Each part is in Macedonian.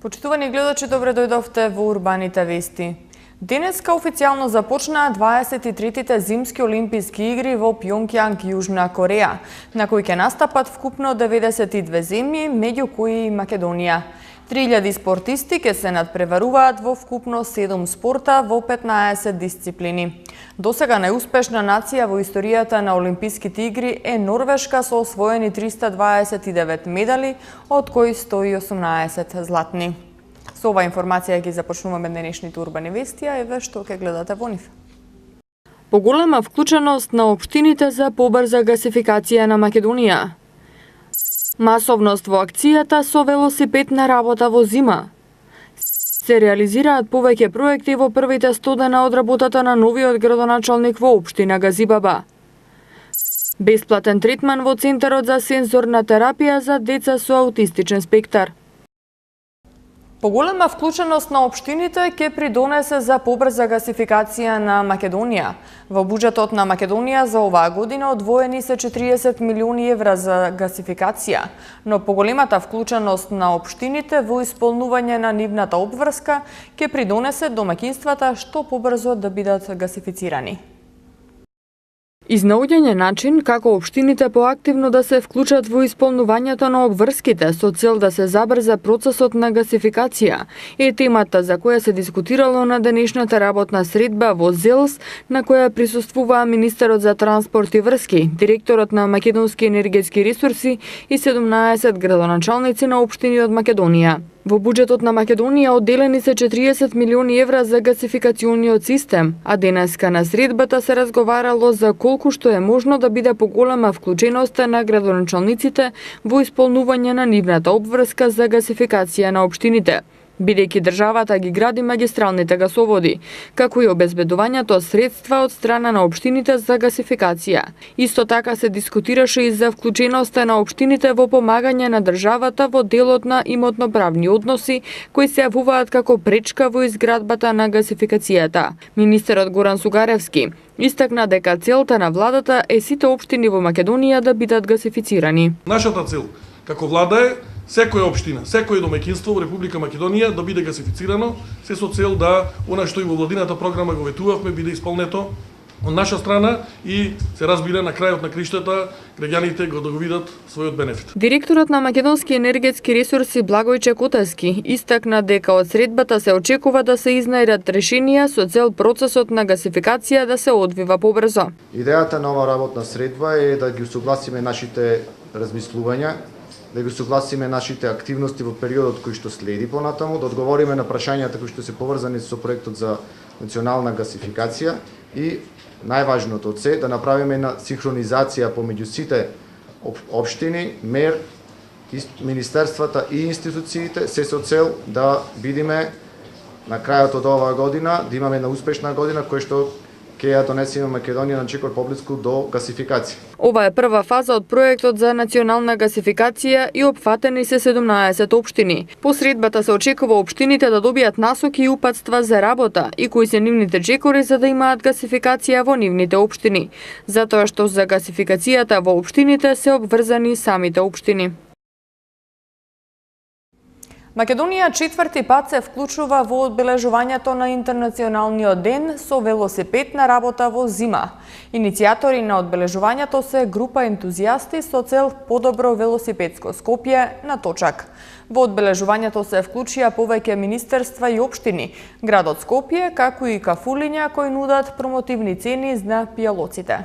Почитувани гледачи, добре дојдовте во Урбаните вести. Денеска официјално започнаа 23-тите зимски олимписки игри во Пјонгјанг, Јужна Кореја, на кои ќе настапат вкупно 92 земји, меѓу кои и Македонија. 3000 спортисти ќе се надпреваруваат во вкупно 7 спорта во 15 дисциплини. Досега најуспешна нација во историјата на Олимписките игри е Норвешка со освоени 329 медали, од кои 118 златни. Со ова информација ги започнуваме денешните урбани вести, а еве што ќе гледате во нив. Поголема вклученост на општините за побрза гасификација на Македонија. Масовност во акцијата со велосипедна работа во зима. Се реализираат повеќе проекти во првите 100 дена од работата на новиот градоначалник во општина Газибаба. Бесплатен третман во Центарот за сензорна терапија за деца со аутистичен спектар. Поголема вклученост на општините ќе придонесе за побрза гасификација на Македонија. Во буџетот на Македонија за оваа година одвоени се 40 милиони евра за гасификација, но поголемата вклученост на општините во исполнување на нивната обврска ќе придонесе домаќинствата што побрзо да бидат гасифицирани. Изнаоѓање начин како општините поактивно да се вклучат во исполнувањето на обврските со цел да се забрза процесот на гасификација е темата за која се дискутирало на денешната работна средба во ЗЕЛС, на која присуствуваа министерот за транспорт и врски, директорот на Македонски енергетски ресурси и 17 градоначалници на општини од Македонија. Во буџетот на Македонија одделени се 40 милиони евра за гасификациониот систем, а денеска на средбата се разговарало за колку што е можно да биде поголема вклученоста на градоначалниците во исполнување на нивната обврска за гасификација на општините, бидејќи државата ги гради магистралните гасоводи, како и обезбедувањето средства од страна на општините за гасификација. Исто така се дискутираше и за вклученоста на општините во помагање на државата во делот на имотно-правни односи, кои се јавуваат како пречка во изградбата на гасификацијата. Министерот Горан Сугаревски истакна дека целта на владата е сите општини во Македонија да бидат гасифицирани. Нашата цел како влада е секоја општина, секој домаќинство во Република Македонија да биде гасифицирано, се со цел да она што и во владината програма го ветувавме биде исполнето од наша страна и се разбира на крајот на криштата граѓаните го да го видат својот бенефит. Директорот на Македонски енергетски ресурси Благојче Котески истакна дека од средбата се очекува да се изнајдат решенија со цел процесот на гасификација да се одвива побрзо. Идејата на оваа работна средба е да ги усогласиме нашите размислувања, да ги согласиме нашите активности во периодот кој што следи понатаму, да одговориме на прашањата кои што се поврзани со проектот за национална гасификација и најважното од се да направиме на синхронизација помеѓу сите општини, МЕР, министерствата и институциите, се со цел да бидеме на крајот од оваа година, да имаме една успешна година која што ќе ја донесеме Македонија на чекор поблиску до гасификација. Ова е прва фаза од проектот за национална гасификација и опфатени се 17 општини. По средбата се очекува општините да добијат насоки и упатства за работа и кои се нивните чекори за да имаат гасификација во нивните општини, затоа што за гасификацијата во општините се обврзани самите општини. Македонија четврти пат се вклучува во одбележувањето на Интернационалниот ден со велосипедна работа во зима. Иницијатори на одбележувањето се група ентузијасти со цел подобро велосипедско Скопје на точак. Во одбележувањето се вклучија повеќе министерства и општини, градот Скопје, како и кафулиња кои нудат промотивни цени за пијалоците.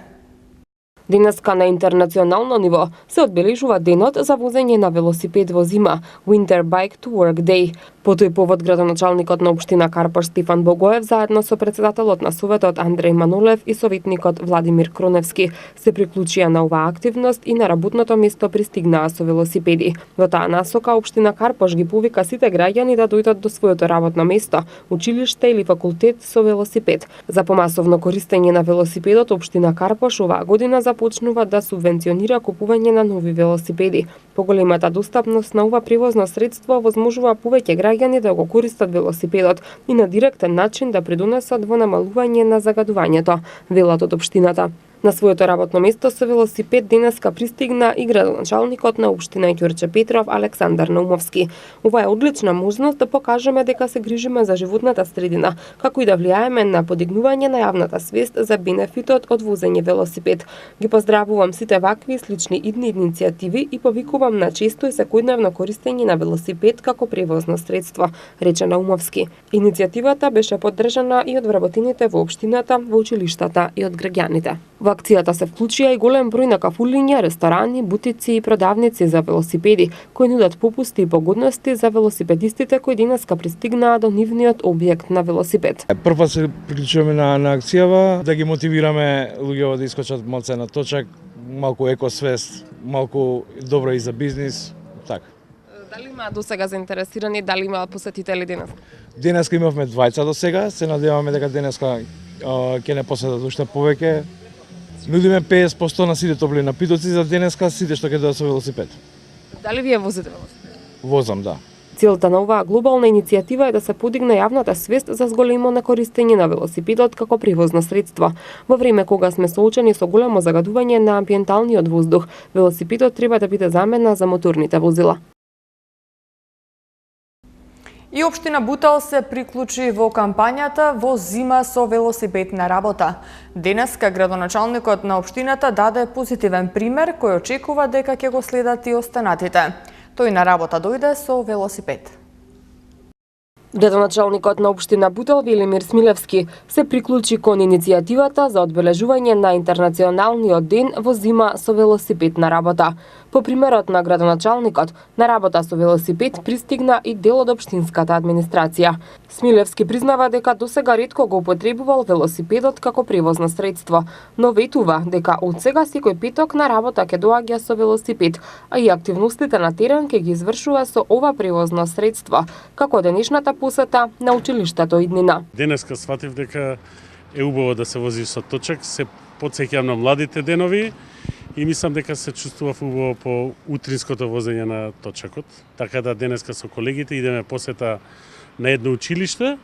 Денеска на интернационално ниво се одбележува денот за возење на велосипед во зима, Winter Bike to Work Day. По тој повод градоначалникот на општина Карпош Стефан Богоев заедно со председателот на Советот Андреј Манулев и советникот Владимир Кроневски се приклучија на оваа активност и на работното место пристигнаа со велосипеди. Во таа насока општина Карпош ги повика сите граѓани да дојдат до своето работно место, училиште или факултет со велосипед. За помасовно користење на велосипедот општина Карпош оваа година започнува да субвенционира купување на нови велосипеди. Поголемата достапност на ова превозно средство возможува повеќе граѓани да го користат велосипедот и на директен начин да придонесат во намалување на загадувањето, велат од општината. На своето работно место со велосипед денеска пристигна и градоначалникот на општина Ѓурѓе Петров Александар Наумовски. Ова е одлична можност да покажеме дека се грижиме за животната средина, како и да влијаеме на подигнување на јавната свест за бенефитот од возење велосипед. Ги поздравувам сите вакви и слични идни иницијативи и повикувам на често и секојдневно користење на велосипед како превозно средство, рече Наумовски. Иницијативата беше поддржана и од вработените во општината, во училиштата и од граѓаните. Во акцијата се вклучија и голем број на кафулиња, ресторани, бутици и продавници за велосипеди, кои нудат попусти и погодности за велосипедистите кои денеска пристигнаа до нивниот објект на велосипед. Прва се приклучуваме на акцијава, да ги мотивираме луѓето да искочат малце на точак, малку екосвест, малку добро и за бизнис, така. Дали има досега заинтересирани, дали има посетители денес? Денеска имавме двајца до сега, се надеваме дека денеска ќе не посетат уште повеќе. Нудиме 50% на сите топли напитоци за денеска, сите што ќе дојдат со велосипед. Дали вие возите велосипед? Возам, да. Целта на оваа глобална иницијатива е да се подигне јавната свест за зголемо на користење на велосипедот како превозно средство. Во време кога сме соочени со големо загадување на амбиенталниот воздух, велосипедот треба да биде замена за моторните возила. И општина Бутал се приклучи во кампањата "Во зима со велосипед на работа". Денеска градоначалникот на општината даде позитивен пример кој очекува дека ќе го следат и останатите. Тој на работа дојде со велосипед. Градоначалникот на општина Бутал Велимир Смилевски се приклучи кон иницијативата за одбележување на интернационалниот ден во зима со велосипед на работа. По примерот на градоначалникот, на работа со велосипед пристигна и дел од општинската администрација. Смилевски признава дека досега ретко го употребувал велосипедот како превозно средство, но ветува дека од сега секој петок на работа ќе доаѓа со велосипед, а и активностите на терен ќе ги извршува со ова превозно средство, како денешната посета на училиштето иднина. Денеска сватив дека е убаво да се вози со точак, се потсеќам на младите денови и мислам дека се чувствував убаво по утринското возење на точакот. Така да денеска со колегите идеме посета на едно училиште,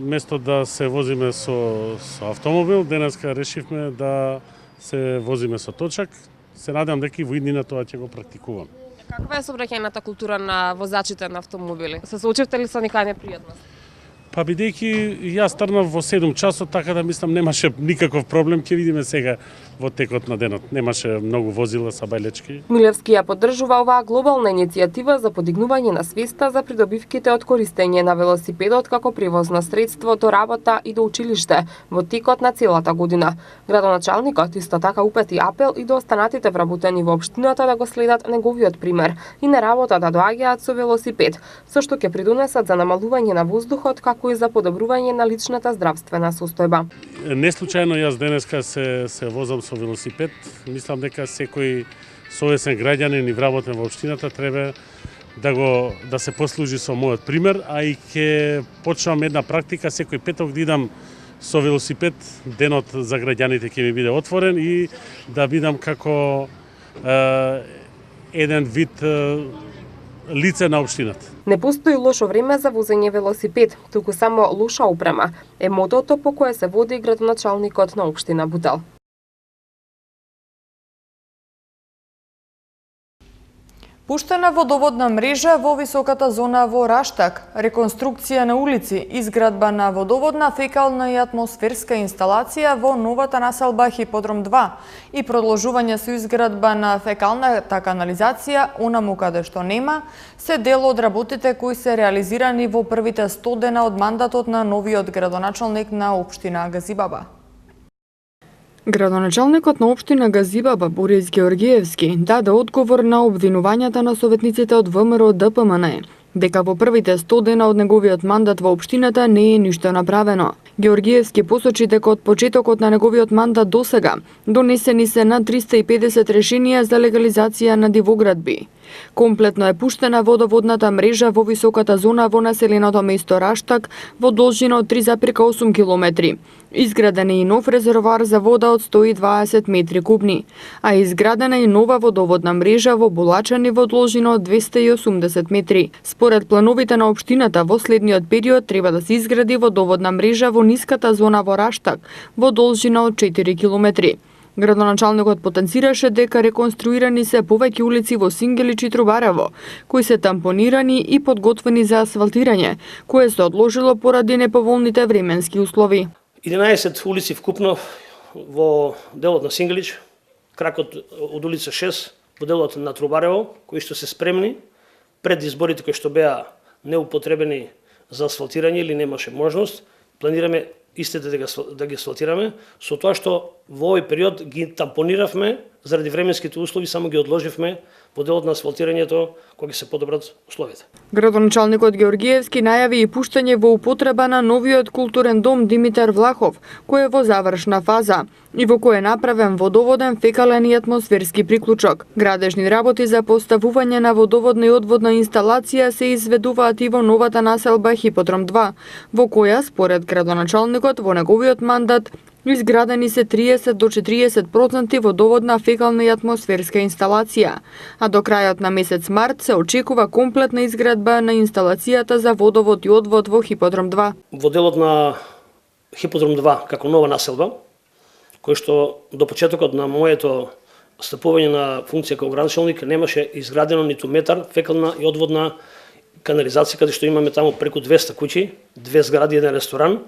место да се возиме со автомобил, денеска решивме да се возиме со точак. Се надам дека и во иднина тоа ќе го практикувам. Каква е сообраќајната култура на возачите на автомобили? Се соочивте ли со некаја непријатност? Па бидејќи јас тргнав во 7 часот, така да мислам немаше никаков проблем, ќе видиме сега во текот на денот. Немаше многу возила сабајлечки. Милевски ја поддржува оваа глобална иницијатива за подигнување на свеста за придобивките од користење на велосипедот како превозно средство до работа и до училиште во текот на целата година. Градоначалникот исто така упати апел и до останатите вработени во општината да го следат неговиот пример и на работа да доаѓаат со велосипед, со што ќе придонесат за намалување на воздухот како и за подобрување на личната здравствена состојба. Не случајно јас денеска се возам со велосипед. Мислам дека секој совесен граѓанин и вработен во општината треба да се послужи со мојот пример, а и ќе почнам една практика секој петок да идам со велосипед, денот за граѓаните ќе ми биде отворен и да бидам како еден вид лице на општината. Не постои лошо време за возење велосипед, туку само лоша опрема е мотото по кое се води градоначалникот на општина Бутал. Пуштена водоводна мрежа во високата зона во Раштак, реконструкција на улици, изградба на водоводна, фекална и атмосферска инсталација во новата населба Хиподром 2 и продолжување со изградба на фекалната канализација онаму каде што нема, се дел од работите кои се реализирани во првите 100 дена од мандатот на новиот градоначалник на општина Газибаба. Градоначалникот на општина Газибаба Борис Георгиевски даде одговор на обвинувањата на советниците од ВМРО ДПМН, дека во првите 100 дена од неговиот мандат во општината не е ништо направено. Георгиевски посочи дека од почетокот на неговиот мандат досега донесени се на 350 решенија за легализација на дивоградби. Комплетно е пуштена водоводната мрежа во високата зона во населеното место Раштак во должина од 3,8 километри. Изграден е и нов резервоар за вода од 120 метри кубни, а изградена и нова водоводна мрежа во Булачани во должина од 280 метри. Според плановите на општината, во следниот период треба да се изгради водоводна мрежа во ниската зона во Раштак во должина од 4 километри. Градоначалникот потенцираше дека реконструирани се повеќе улици во Сингелич и Трубарево, кои се тампонирани и подготвени за асфалтирање, кое се одложило поради неповолните временски услови. 11 улици вкупно во делот на Сингелич, кракот од улица 6 во делот на Трубарево, кои што се спремни пред изборите кои што беа неупотребени за асфалтирање или немаше можност. Планираме истите да ги асфалтираме, со тоа што во овој период ги тампониравме заради временските услови, само ги одложивме во делот на асфалтирањето кога ќе се подобрат условите. Градоначалникот Георгиевски најави и пуштање во употреба на новиот културен дом Димитар Влахов, кој е во завршна фаза и во кој е направен водоводен, фекален и атмосферски приклучок. Градежни работи за поставување на водоводна и одводна инсталација се изведуваат и во новата населба Хиподром 2, во која, според градоначалникот, во неговиот мандат изградени се 30 до 40% водоводна, фекална и атмосферска инсталација, а до крајот на месец март се очекува комплетна изградба на инсталацијата за водовод и одвод во Хиподром 2. Во делот на Хиподром 2 како нова населба, кој што до почетокот на моето стапување на функција како градоначалник немаше изградено ниту метар фекална и одводна канализација, каде што имаме таму преку 200 куќи, 2 згради и еден ресторан.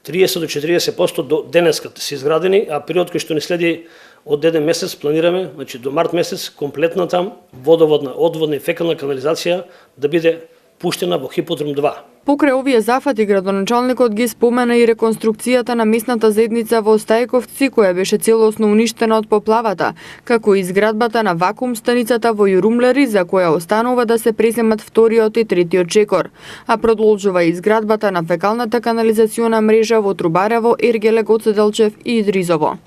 30 до 40% до денеска се изградени, а период кој што не следи од еден месец планираме, значи до март месец комплетна там водоводна, одводна и фекална канализација да биде пуштена во Хиподром 2. Покрај овие зафати, градоначалникот ги спомена и реконструкцијата на местната заедница во Стајковци, која беше целосно уништена од поплавата, како и изградбата на вакуум станицата во Јурумлери, за која останува да се преземат вториот и третиот чекор, а продолжува и изградбата на фекалната канализациона мрежа во Трубарево, Ергеле, Гоцеделчев и Идризово.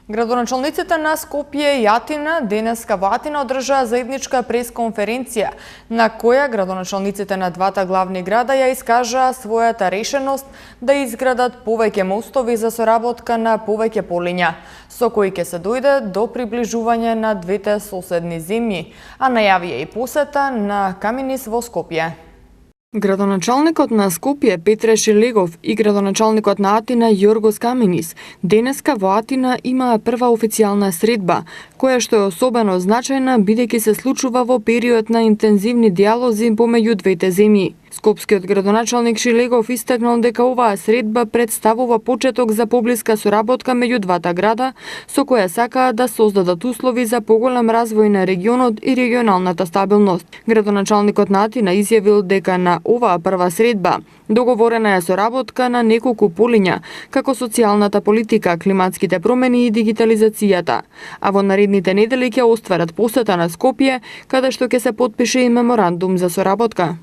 Градоначалниците на Скопје и Атина денеска во Атина одржаа заедничка пресконференција, на која градоначалниците на двата главни града ја искажаа својата решеност да изградат повеќе мостови за соработка на повеќе полиња, со кои ќе се дојде до приближување на двете соседни земји, а најавија и посета на Каминис во Скопје. Градоначалникот на Скопје Петре Шелегов и градоначалникот на Атина Јоргос Каминис денеска во Атина имаа прва официјална средба, која што е особено значајна бидејќи се случува во период на интензивни диалози помеѓу двете земји. Скопскиот градоначалник Шилегов истакнал дека оваа средба представува почеток за поблиска соработка меѓу двата града, со која сакаат да создадат услови за поголем развој на регионот и регионалната стабилност. Градоначалникот на Атина изјавил дека на оваа прва средба договорена е соработка на неколку полиња, како социјалната политика, климатските промени и дигитализацијата, а во наредните недели ќе остварат посета на Скопје, каде што ќе се потпише и меморандум за соработка.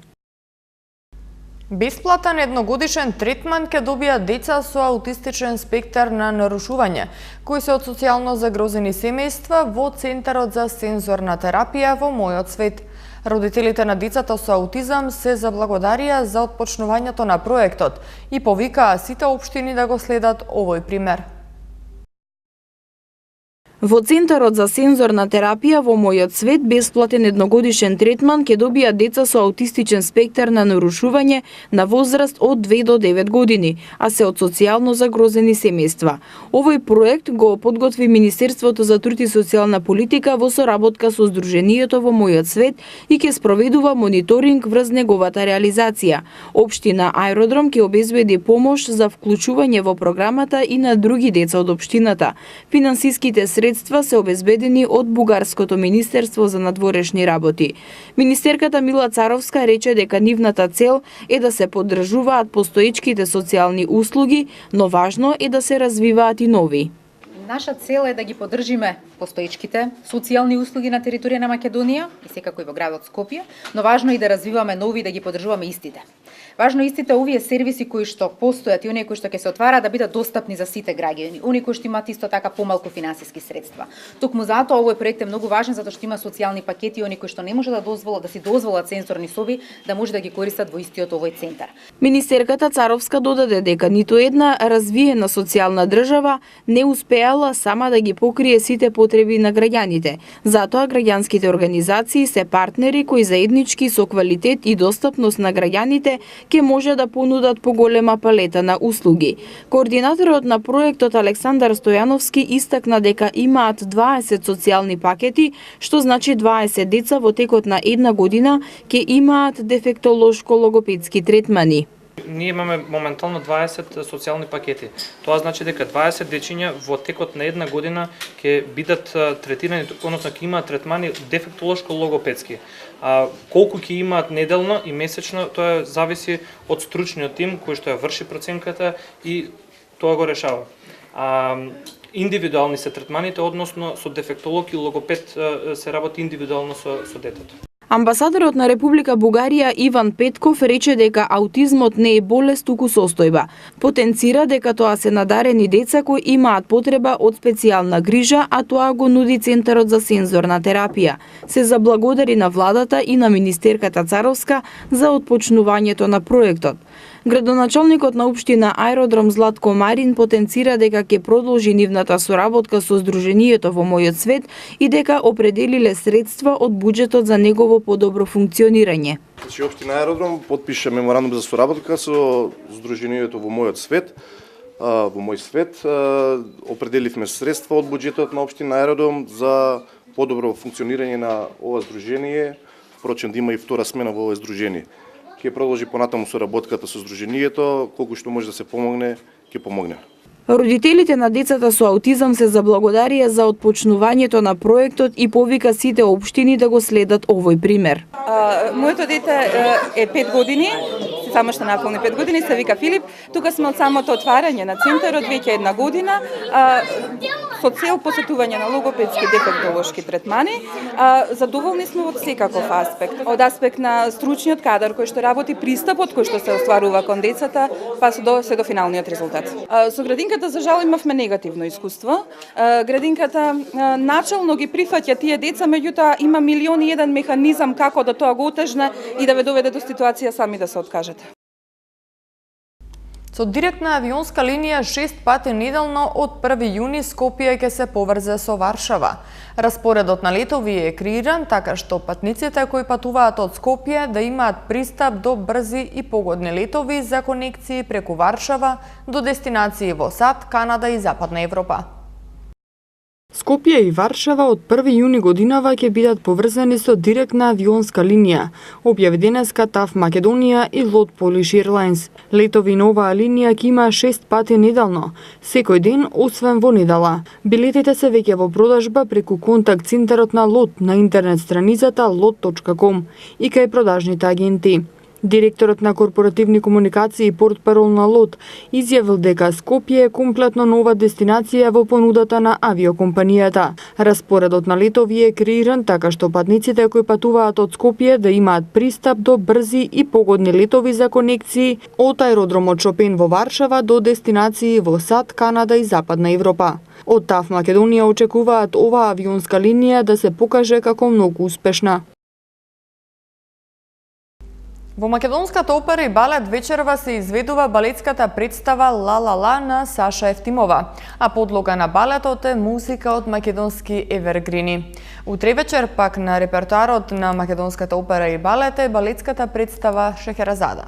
Бесплатен едногодишен третман ќе добијат деца со аутистичен спектар на нарушување, кои се од социјално загрозени семејства во Центарот за сензорна терапија во Мојот свет. Родителите на децата со аутизам се заблагодарија за отпочнувањето на проектот и повикаа сите општини да го следат овој пример. Во Центарот за сензорна терапија во Мојот свет бесплатен едногодишен третман ќе добијат деца со аутистичен спектар на нарушување на возраст од 2 до 9 години, а се од социјално загрозени семејства. Овој проект го подготви Министерството за труд и социјална политика во соработка со Сдруженијето во Мојот свет и ќе спроведува мониторинг врз неговата реализација. Општина Аеродром ќе обезбеди помош за вклучување во програмата и на други деца од општината. Финансиските средства се обезбедени од Бугарското Министерство за надворешни работи. Министерката Мила Царовска рече дека нивната цел е да се поддржуваат постоечките социјални услуги, но важно е да се развиваат и нови. Наша цел е да ги поддржиме постоечките социјални услуги на територија на Македонија и секако и во градот Скопје, но важно е и да развиваме нови и да ги поддржуваме истите. Важно истите овие сервиси кои што постојат и оние кои што ќе се отвараат да бидат достапни за сите граѓани, оние кои што имаат исто така помалку финансиски средства. Токму затоа овој проект е многу важен затоа што има социјални пакети и оние кои што не може да си дозволат сензорни соби да може да ги користат во истиот овој центар. Министерката Царовска додаде дека ниту една развиена социјална држава не успеала сама да ги покрие сите потреби на граѓаните. Затоа граѓанските организации се партнери кои заеднички со квалитет и достапност на граѓаните ќе може да понудат поголема палета на услуги. Координаторот на проектот Александар Стојановски истакна дека имаат 20 социјални пакети, што значи 20 деца во текот на една година ќе имаат дефектолошко-логопедски третмани. Ние имаме моментално 20 социјални пакети. Тоа значи дека 20 дечиња во текот на една година ќе бидат третирани, односно ќе имаат третмани дефектолошко-логопедски. Колку ќе имаат неделно и месечно, тоа зависи од стручниот тим кој што ја врши проценката и тоа го решава. Индивидуални се третманите, односно со дефектолог и логопед се работи индивидуално со детето. Амбасадорот на Република Бугарија Иван Петков рече дека аутизмот не е болест, туку состојба. Потенцира дека тоа се надарени деца кои имаат потреба од специјална грижа, а тоа го нуди Центарот за сензорна терапија. Се заблагодари на владата и на министерката Царовска за отпочнувањето на проектот. Градоначалникот на општина Аеродром Златко Марин потенцира дека ќе продолжи нивната соработка со Сдруженијето во мојот свет и дека определиле средства од буџетот за негово подобро функционирање. Значи, општина Аеродром подпиша меморандум за соработка со Сдруженијето во мојот свет. Во мој свет определивме средства од буџетот на општина Аеродром за подобро функционирање на ова здружение, впрочем да има и втора смена во ова здружение. Ќе продолжи понатаму соработката со Сдруженијето, колку што може да се помогне, ќе помогне. Родителите на децата со аутизам се заблагодарија за отпочнувањето на проектот и повика сите општини да го следат овој пример. Моето дете е 5 години, само што наполни 5 години, се вика Филип. Тука сме од самото отварање на центарот веќе една година, со цел посетување на логопедски дефектолошки третмани. Задоволни сме од секаков аспект. Од аспект на стручниот кадар кој што работи, пристапот кој што се остварува кон децата, па се до финалниот резултат. Со градинката за жал имавме негативно искуство. Градинката начално ги прифаќа тие деца, меѓутоа има милион и еден механизам како да тоа го отежне и да ве доведе до ситуација сами да се откажете. Со директна авионска линија 6 пати неделно од 1 јуни Скопје ќе се поврзе со Варшава. Распоредот на летови е креиран така што патниците кои патуваат од Скопје да имаат пристап до брзи и погодни летови за конекции преку Варшава до дестинации во САД, Канада и Западна Европа. Скопје и Варшава од 1 јуни годинава ќе бидат поврзани со директна авионска линија, објави денеска ТАВ Македонија и LOT Polish Airlines. Летови на оваа линија ќе има 6 пати неделно, секој ден освен во недела. Билетите се веќе во продажба преку контакт центарот на LOT на интернет страницата lot.com и кај продажните агенти. Директорот на корпоративни комуникации и портпарол на LOT изјавил дека Скопје е комплетно нова дестинација во понудата на авиокомпанијата. Распоредот на летови е креиран така што патниците кои патуваат од Скопје да имаат пристап до брзи и погодни летови за конекции од аеродромот Шопен во Варшава до дестинации во САД, Канада и Западна Европа. Од ТАВ Македонија очекуваат оваа авионска линија да се покаже како многу успешна. Во Македонската опера и балет вечерва се изведува балетската представа Ла Ла Ла на Саша Ефтимова, а подлога на балетот е музика од македонски евергрини. Утре вечер пак на репертоарот на Македонската опера и балет е балетската представа Шехерезада.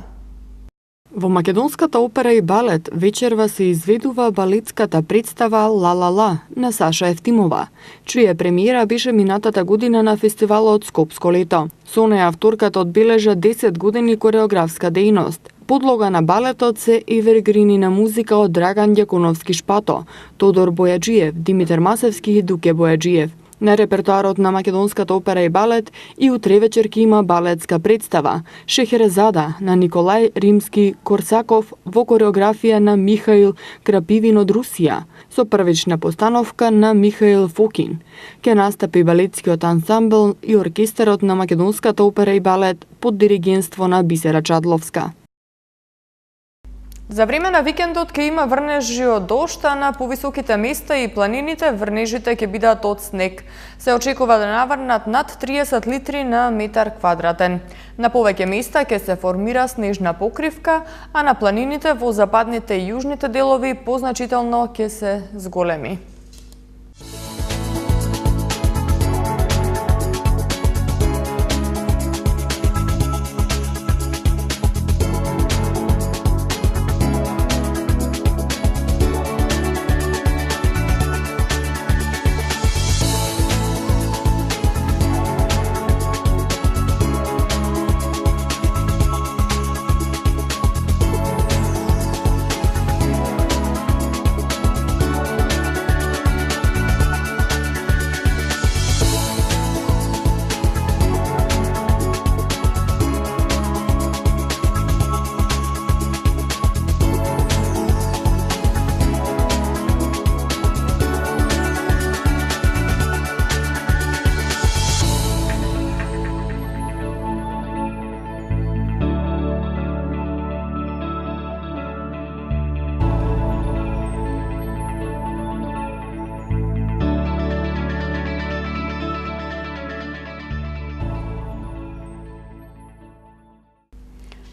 Во Македонската опера и балет вечерва се изведува балетската представа Ла Ла Ла на Саша Ефтимова, чија премиера беше минатата година на фестивалот Скопско лето. Со неја авторката одбележа 10 години кореографска дејност. Подлога на балетот се евергрини на музика од Драган Ѓаконовски Шпато, Тодор Бојаджиев, Димитар Масевски и Дуке Бојаджиев. На репертоарот на Македонската опера и балет и утре вечер ќе има балетска представа Шехерезада на Николај Римски-Корсаков во кореографија на Михаил Крапивин од Русија, со првична постановка на Михаил Фокин. Ке настапи балетскиот ансамбл и оркестарот на Македонската опера и балет под диригентство на Бисера Чадловска. За време на викендот ќе има врнежи од дожд, а на повисоките места и планините врнежите ќе бидат од снег. Се очекува да наврнат над 30 литри на метар квадратен. На повеќе места ќе се формира снежна покривка, а на планините во западните и јужните делови позначително ќе се зголеми.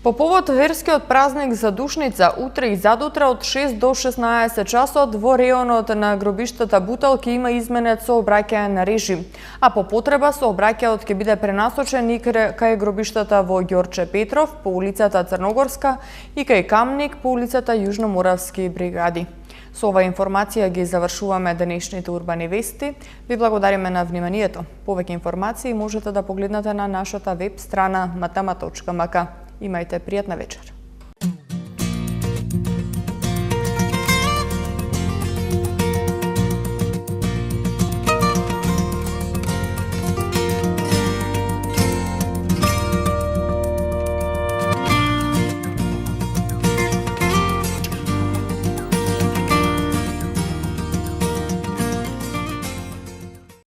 По повод верскиот празник за Душница, утре и задутре од 6 до 16 часот во реонот на гробиштата Бутал ќе има изменет сообраќај на режим, а по потреба сообраќајот ќе биде пренасочен и кај гробиштата во Ѓорче Петров по улицата Црногорска и кај Камник по улицата Јужноморавски бригади. Со ова информација ги завршуваме денешните урбани вести. Ви благодариме на вниманието. Повеќе информации можете да погледнете на нашата веб страна matama.mk. Имајте пријатна вечер.